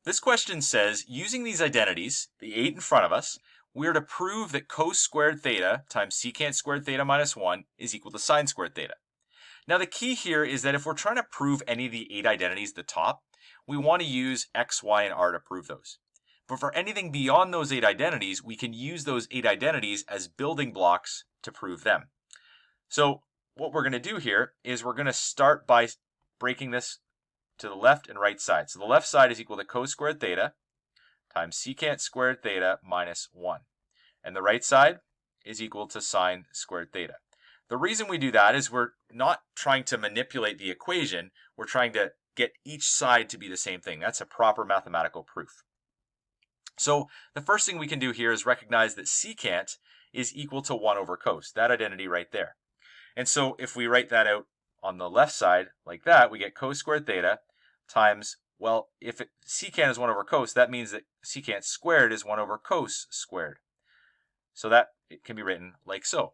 This question says, using these identities, the 8 in front of us, we are to prove that cos squared theta times secant squared theta minus 1 is equal to sine squared theta. Now the key here is that if we're trying to prove any of the 8 identities at the top, we want to use x, y, and r to prove those. But for anything beyond those 8 identities, we can use those 8 identities as building blocks to prove them. So what we're going to do here is we're going to start by breaking this to the left and right side. So the left side is equal to cos squared theta times secant squared theta minus 1. And the right side is equal to sine squared theta. The reason we do that is we're not trying to manipulate the equation. We're trying to get each side to be the same thing. That's a proper mathematical proof. So the first thing we can do here is recognize that secant is equal to 1 over cos, that identity right there. And so if we write that out on the left side like that, we get cos squared theta times, well, if secant is 1 over cos, that means that secant squared is 1 over cos squared. So that it can be written like so.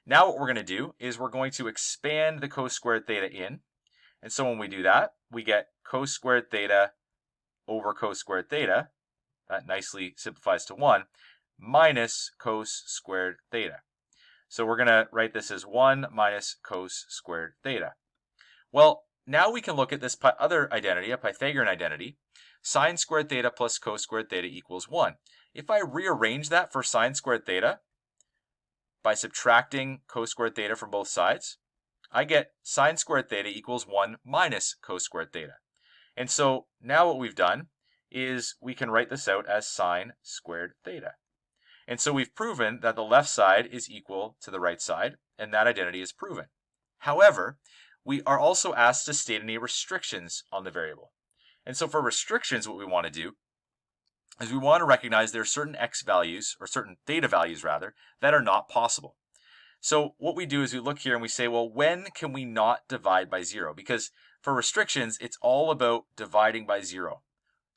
Now what we're going to do is we're going to expand the cos squared theta in. And so when we do that, we get cos squared theta over cos squared theta. That nicely simplifies to 1, minus cos squared theta. So we're going to write this as 1 minus cos squared theta. Well, now we can look at this other identity, a Pythagorean identity. Sine squared theta plus cos squared theta equals 1. If I rearrange that for sine squared theta by subtracting cos squared theta from both sides, I get sine squared theta equals 1 minus cos squared theta. And so now what we've done is we can write this out as sine squared theta. And so we've proven that the left side is equal to the right side, and that identity is proven. However, we are also asked to state any restrictions on the variable. And so for restrictions, what we want to do is we want to recognize there are certain x values, or certain theta values rather, that are not possible. So what we do is we look here and we say, well, when can we not divide by 0? Because for restrictions, it's all about dividing by 0.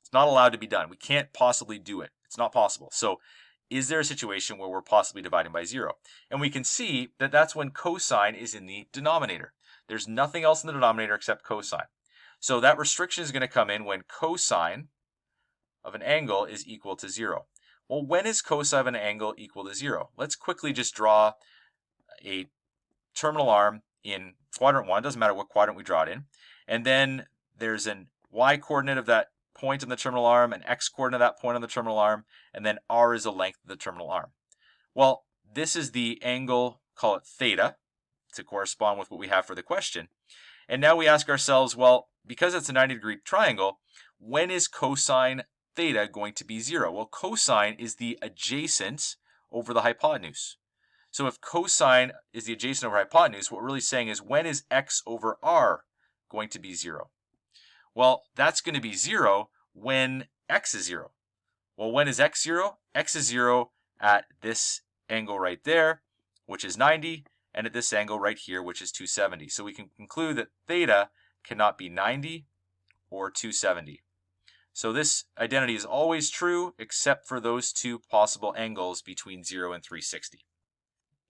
It's not allowed to be done. We can't possibly do it. It's not possible. So is there a situation where we're possibly dividing by 0? And we can see that that's when cosine is in the denominator. There's nothing else in the denominator except cosine. So that restriction is going to come in when cosine of an angle is equal to 0. Well, when is cosine of an angle equal to 0? Let's quickly just draw a terminal arm in quadrant 1. It doesn't matter what quadrant we draw it in. And then there's an y-coordinate of that point on the terminal arm, an x-coordinate of that point on the terminal arm, and then r is the length of the terminal arm. Well, this is the angle, call it theta, to correspond with what we have for the question. And now we ask ourselves, well, because it's a 90-degree triangle, when is cosine theta going to be 0? Well, cosine is the adjacent over the hypotenuse. So if cosine is the adjacent over hypotenuse, what we're really saying is when is x over r going to be 0? Well, that's going to be 0 when x is 0. Well, when is x 0? X is 0 at this angle right there, which is 90, and at this angle right here, which is 270. So we can conclude that theta cannot be 90 or 270. So this identity is always true except for those two possible angles between 0 and 360.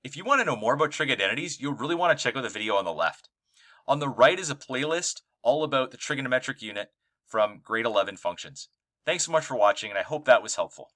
If you want to know more about trig identities, you'll really want to check out the video on the left. On the right is a playlist all about the trigonometric unit from grade 11 functions. Thanks so much for watching, and I hope that was helpful.